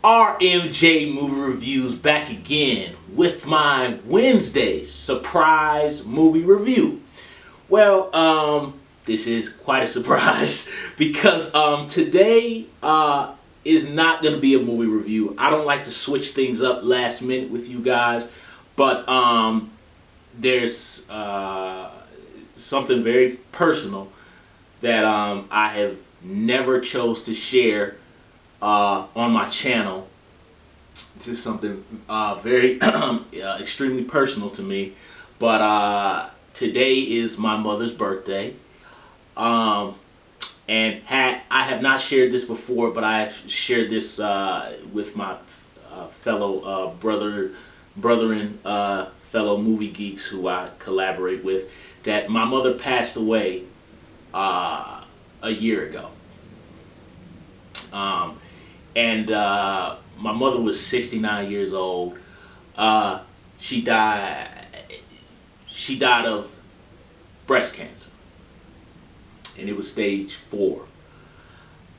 RMJ Movie Reviews back again with my Wednesday surprise movie review. Well, this is quite a surprise because today is not going to be a movie review. I don't like to switch things up last minute with you guys, but there's something very personal that I have never chose to share on my channel. This is something very extremely personal to me, but today is my mother's birthday, and I have not shared this before, but I have shared this with my fellow brethren, fellow movie geeks who I collaborate with, that my mother passed away a year ago. And my mother was 69 years old. She died of breast cancer, and it was stage 4.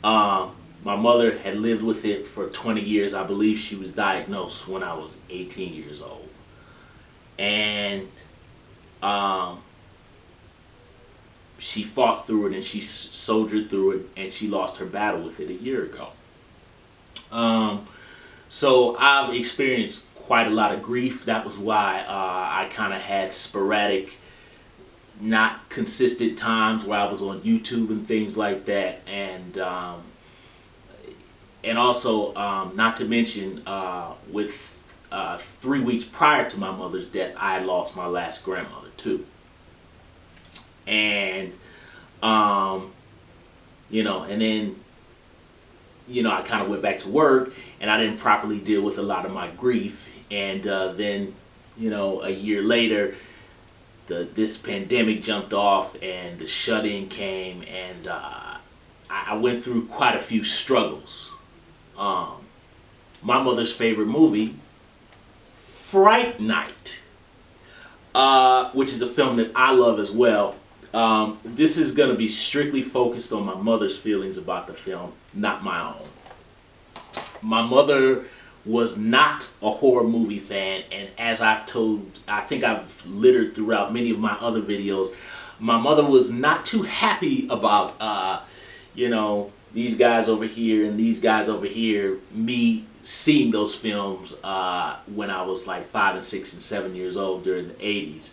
My mother had lived with it for 20 years. I believe she was diagnosed when I was 18 years old. And she fought through it, and she soldiered through it, and she lost her battle with it a year ago. So I've experienced quite a lot of grief. That was why I kind of had sporadic, not consistent times where I was on YouTube and things like that, and also not to mention with 3 weeks prior to my mother's death, I had lost my last grandmother too. And and then I kind of went back to work, and I didn't properly deal with a lot of my grief. And then a year later, this pandemic jumped off, and the shut-in came, and I went through quite a few struggles. My mother's favorite movie, Fright Night, which is a film that I love as well. This is going to be strictly focused on my mother's feelings about the film, not my own. My mother was not a horror movie fan, and as I've told, I think I've littered throughout many of my other videos, my mother was not too happy about, these guys over here and these guys over here, me seeing those films when I was like 5 and 6 and 7 years old during the 80s.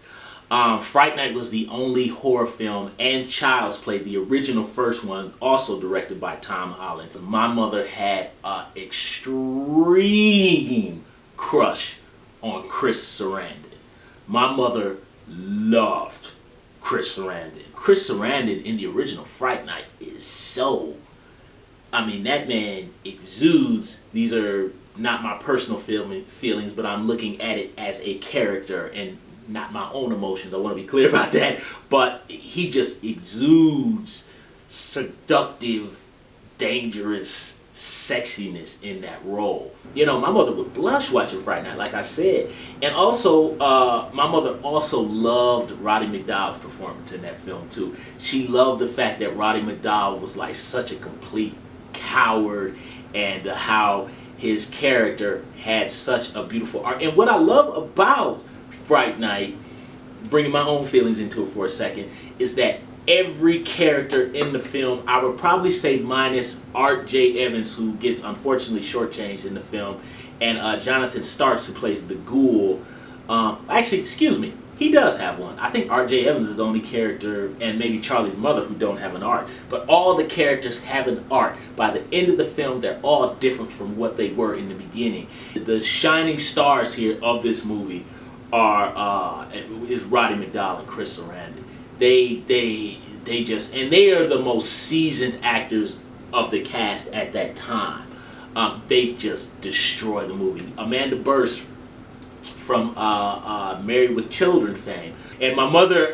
Fright Night was the only horror film, and Child's Play, the original first one, also directed by Tom Holland. My mother had an extreme crush on Chris Sarandon. My mother loved Chris Sarandon. Chris Sarandon in the original Fright Night is that man exudes, these are not my personal feelings, but I'm looking at it as a character and not my own emotions. I want to be clear about that. But he just exudes seductive, dangerous sexiness in that role. My mother would blush watching Fright Night, like I said. And also, my mother also loved Roddy McDowall's performance in that film too. She loved the fact that Roddy McDowall was like such a complete coward, and how his character had such a beautiful arc. And what I love about Fright Night, bringing my own feelings into it for a second, is that every character in the film, I would probably say minus Art J. Evans, who gets unfortunately shortchanged in the film, and Jonathan Starks, who plays the ghoul. Actually, excuse me, he does have one. I think Art J. Evans is the only character, and maybe Charlie's mother, who don't have an arc. But all the characters have an arc. By the end of the film, they're all different from what they were in the beginning. The shining stars here of this movie is Roddy McDowall and Chris Sarandon. They are the most seasoned actors of the cast at that time. They just destroy the movie. Amanda Bearse from Married with Children fame, and my mother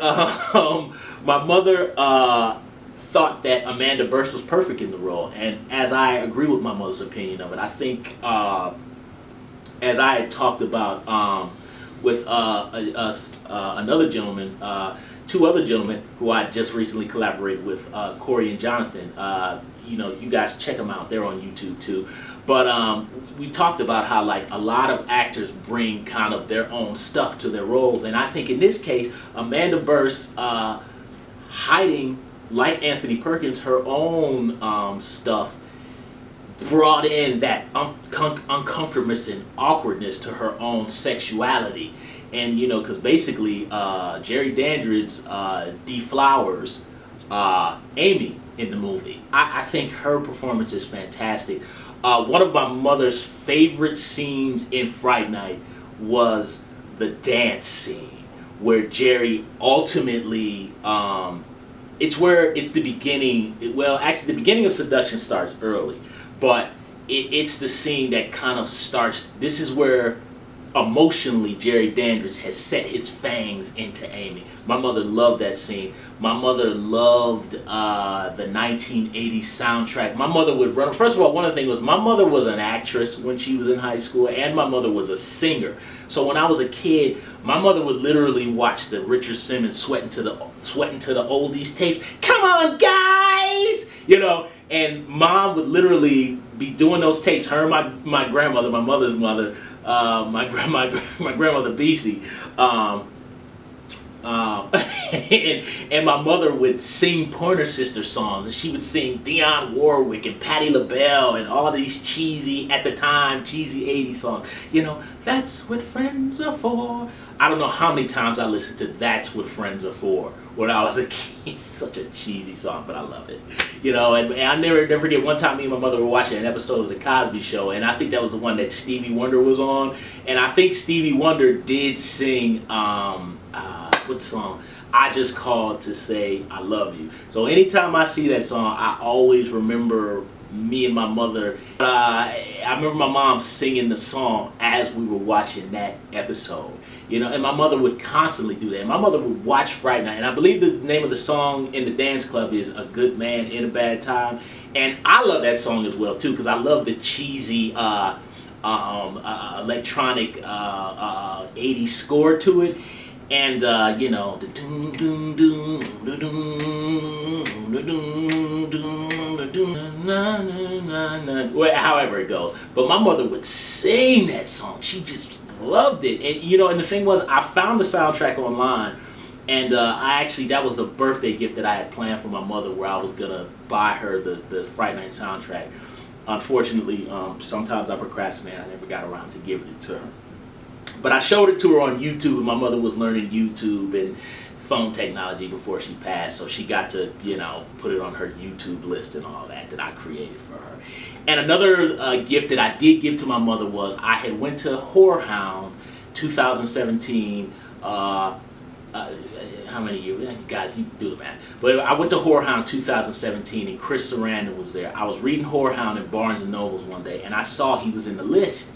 thought that Amanda Bearse was perfect in the role, and as I agree with my mother's opinion of it, I think as I had talked about with another gentleman, 2 other gentlemen who I just recently collaborated with, Corey and Jonathan, you guys check them out. They're on YouTube too. But we talked about how like a lot of actors bring kind of their own stuff to their roles, and I think in this case, Amanda Bearse hiding, like Anthony Perkins, her own stuff, brought in that uncomfortableness and awkwardness to her own sexuality. And because basically Jerry Dandridge deflowers Amy in the movie. I think her performance is fantastic. One of my mother's favorite scenes in Fright Night was the dance scene where Jerry ultimately it's the beginning. Well, actually, the beginning of Seduction starts early, but it's the scene that kind of starts. This is where emotionally Jerry Dandridge has set his fangs into Amy. My mother loved that scene. My mother loved the 1980s soundtrack. My mother would run. First of all, one of the things was my mother was an actress when she was in high school, and my mother was a singer. So when I was a kid, my mother would literally watch the Richard Simmons sweating to the oldies tapes. Come on, guys, And mom would literally be doing those tapes. Her and my grandmother, my mother's mother. My grandmother Beasy, and my mother would sing Pointer Sister songs, and she would sing Dionne Warwick and Patti LaBelle and all these cheesy, at the time, cheesy 80s songs. That's what friends are for. I don't know how many times I listened to That's What Friends Are For when I was a kid. It's such a cheesy song, but I love it. And I never forget one time me and my mother were watching an episode of The Cosby Show, and I think that was the one that Stevie Wonder was on. And I think Stevie Wonder did sing, what song? I Just Called to Say I Love You. So anytime I see that song, I always remember me and my mother. I remember my mom singing the song as we were watching that episode. And my mother would constantly do that. My mother would watch Fright Night, and I believe the name of the song in the dance club is A Good Man in a Bad Time. And I love that song as well too, because I love the cheesy electronic 80s score to it. And the doom doom doom doom doom doom, however it goes. But my mother would sing that song. She just loved it. And and the thing was, I found the soundtrack online, and that was a birthday gift that I had planned for my mother, where I was gonna buy her the Fright Night soundtrack. Unfortunately, sometimes I procrastinate. I never got around to giving it to her. But I showed it to her on YouTube, and my mother was learning YouTube and phone technology before she passed, so she got to, put it on her YouTube list and all that I created for her. And another gift that I did give to my mother was I had went to Horror Hound 2017. How many years? Guys, you do the math. But I went to Horror Hound 2017, and Chris Sarandon was there. I was reading Horror Hound at Barnes & Nobles one day, and I saw he was in the list.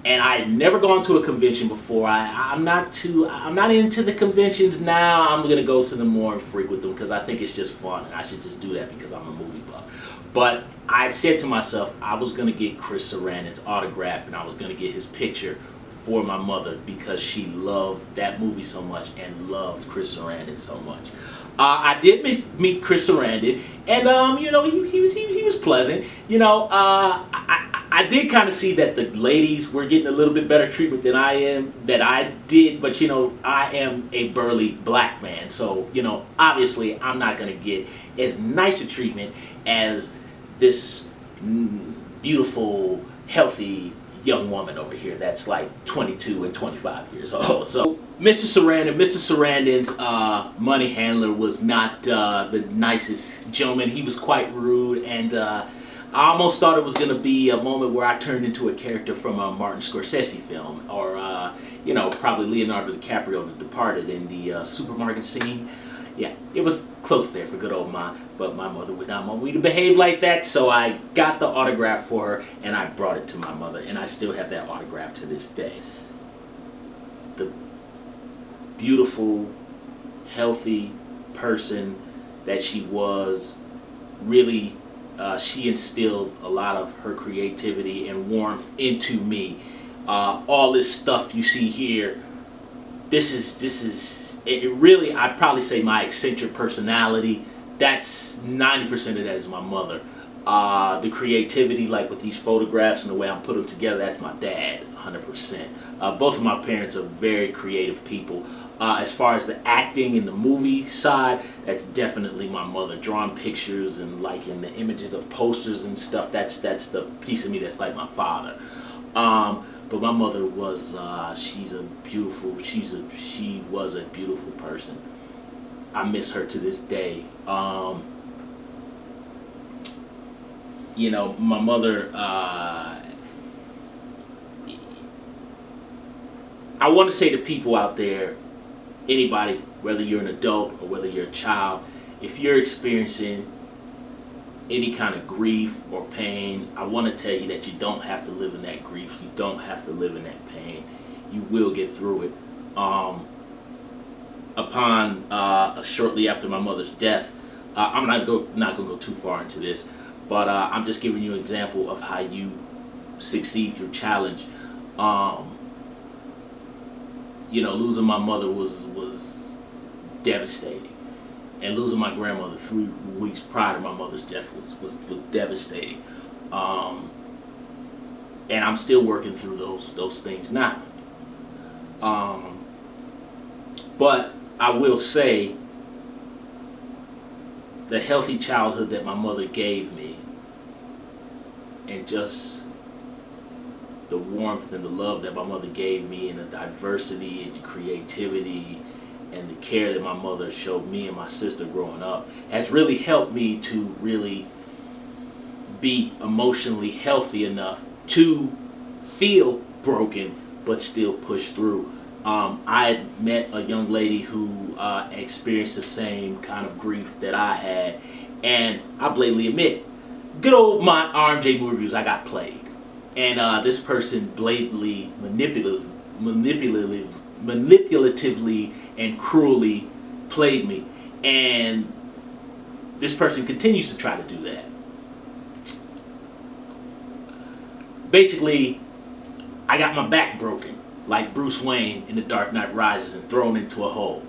And I had never gone to a convention before. I'm not into the conventions now. I'm gonna go to them more and frequent them because I think it's just fun, and I should just do that because I'm a movie buff. But I said to myself, I was gonna get Chris Sarandon's autograph, and I was gonna get his picture for my mother because she loved that movie so much and loved Chris Sarandon so much. I did meet Chris Sarandon, and he was pleasant. I did kind of see that the ladies were getting a little bit better treatment than I did, but I am a burly black man, so obviously I'm not gonna get as nice a treatment as this beautiful, healthy young woman over here that's like 22 and 25 years old. So Mr. Sarandon's money handler was not the nicest gentleman. He was quite rude, and I almost thought it was going to be a moment where I turned into a character from a Martin Scorsese film, or probably Leonardo DiCaprio, The Departed, in the supermarket scene. Yeah, it was close there for good old Ma, but my mother would not want me to behave like that, so I got the autograph for her, and I brought it to my mother, and I still have that autograph to this day. The beautiful, healthy person that she was, really, she instilled a lot of her creativity and warmth into me. All this stuff you see here, this is it really, I'd probably say my eccentric personality, that's 90% of that is my mother. The creativity, like with these photographs and the way I put them together, that's my dad, 100%. Both of my parents are very creative people. As far as the acting and the movie side, that's definitely my mother. Drawing pictures and like in the images of posters and stuff, that's the piece of me that's like my father. But my mother was, she was a beautiful person. I miss her to this day. You know, my mother, I want to say to people out there, anybody, whether you're an adult or whether you're a child, if you're experiencing any kind of grief or pain, I want to tell you that you don't have to live in that grief. You don't have to live in that pain. You will get through it. Shortly after my mother's death, I'm not going to go too far into this, but I'm just giving you an example of how you succeed through challenge. You know, losing my mother was devastating, and losing my grandmother 3 weeks prior to my mother's death was devastating. And I'm still working through those things now. But I will say, the healthy childhood that my mother gave me, and just the warmth and the love that my mother gave me, and the diversity and the creativity and the care that my mother showed me and my sister growing up, has really helped me to really be emotionally healthy enough to feel broken but still push through. I had met a young lady who experienced the same kind of grief that I had, and I blatantly admit, good old my RMJ movie reviews, I got played. And this person blatantly, manipulatively and cruelly played me. And this person continues to try to do that. Basically, I got my back broken, like Bruce Wayne in The Dark Knight Rises, and thrown into a hole.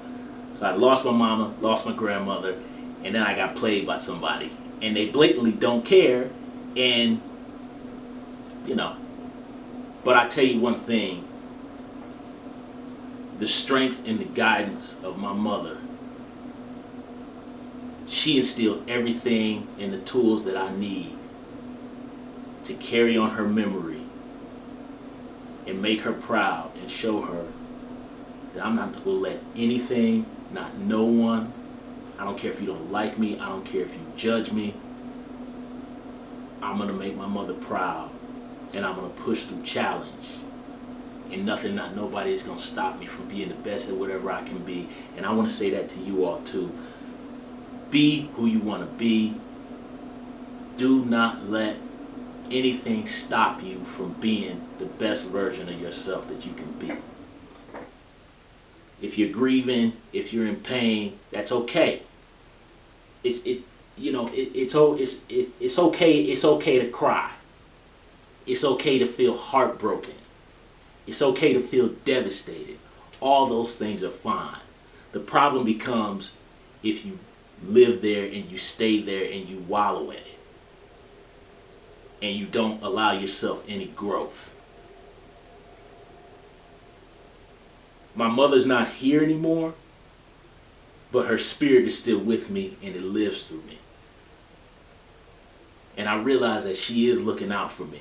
So I lost my mama, lost my grandmother, and then I got played by somebody. And they blatantly don't care, and, you know. But I tell you one thing, the strength and the guidance of my mother, she instilled everything and the tools that I need to carry on her memory and make her proud and show her that I'm not going to let anything, not no one, I don't care if you don't like me, I don't care if you judge me, I'm going to make my mother proud, and I'm going to push through challenge. And nothing, not nobody is going to stop me from being the best at whatever I can be. And I want to say that to you all too. Be who you want to be. Do not let anything stop you from being the best version of yourself that you can be. If you're grieving, if you're in pain, that's okay. It's okay. It's okay to cry. It's okay to feel heartbroken. It's okay to feel devastated. All those things are fine. The problem becomes if you live there and you stay there and you wallow in it, and you don't allow yourself any growth. My mother's not here anymore, but her spirit is still with me and it lives through me. And I realize that she is looking out for me.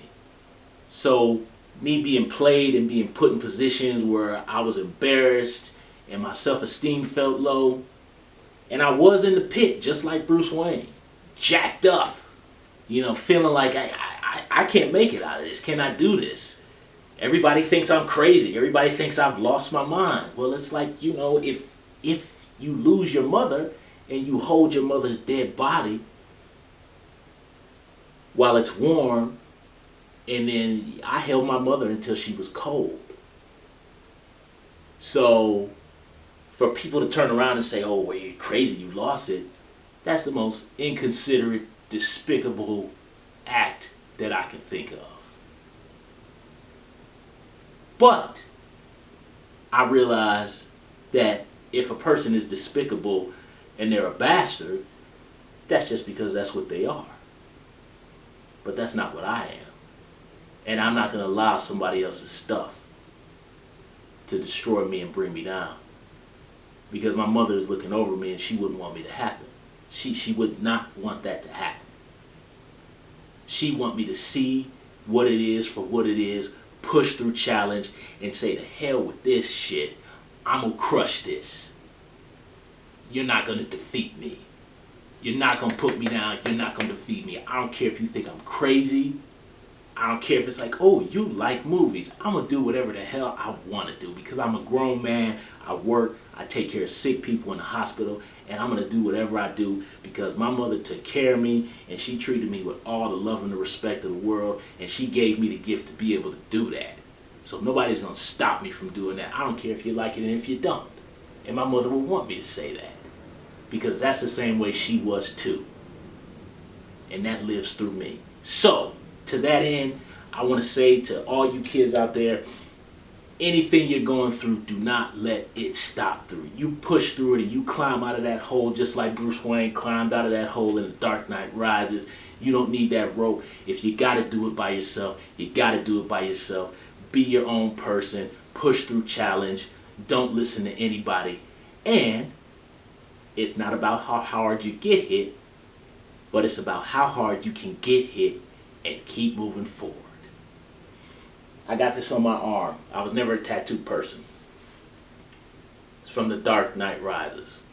So me being played and being put in positions where I was embarrassed and my self-esteem felt low, and I was in the pit just like Bruce Wayne, jacked up, feeling like I can't make it out of this. Can I do this? Everybody thinks I'm crazy. Everybody thinks I've lost my mind. Well, it's like, if you lose your mother and you hold your mother's dead body while it's warm, and then I held my mother until she was cold. So for people to turn around and say, oh, well, you're crazy, you lost it, that's the most inconsiderate, despicable act that I can think of. But I realize that if a person is despicable and they're a bastard, that's just because that's what they are. But that's not what I am. And I'm not going to allow somebody else's stuff to destroy me and bring me down. Because my mother is looking over me and she wouldn't want me to happen. She would not want that to happen. She want me to see what it is for what it is, push through challenge, and say, to hell with this shit. I'm going to crush this. You're not going to defeat me. You're not going to put me down. You're not going to defeat me. I don't care if you think I'm crazy. I don't care if it's like, oh, you like movies. I'm going to do whatever the hell I want to do because I'm a grown man. I work. I take care of sick people in the hospital. And I'm going to do whatever I do because my mother took care of me and she treated me with all the love and the respect of the world. And she gave me the gift to be able to do that. So nobody's going to stop me from doing that. I don't care if you like it and if you don't. And my mother would want me to say that because that's the same way she was too. And that lives through me. So, to that end, I want to say to all you kids out there, anything you're going through, do not let it stop through. You push through it and you climb out of that hole just like Bruce Wayne climbed out of that hole in The Dark Knight Rises. You don't need that rope. If you got to do it by yourself, you got to do it by yourself. Be your own person. Push through challenge. Don't listen to anybody. And it's not about how hard you get hit, but it's about how hard you can get hit and keep moving forward. I got this on my arm. I was never a tattoo person. It's from The Dark Knight Rises.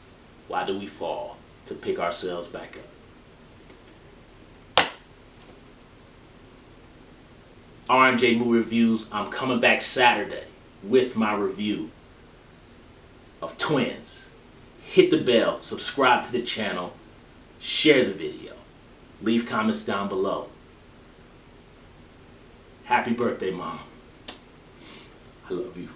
Why do we fall? To pick ourselves back up. RMJ Movie Reviews. I'm coming back Saturday with my review of Twins. Hit the bell, subscribe to the channel, share the video, leave comments down below. Happy birthday, Mom. I love you.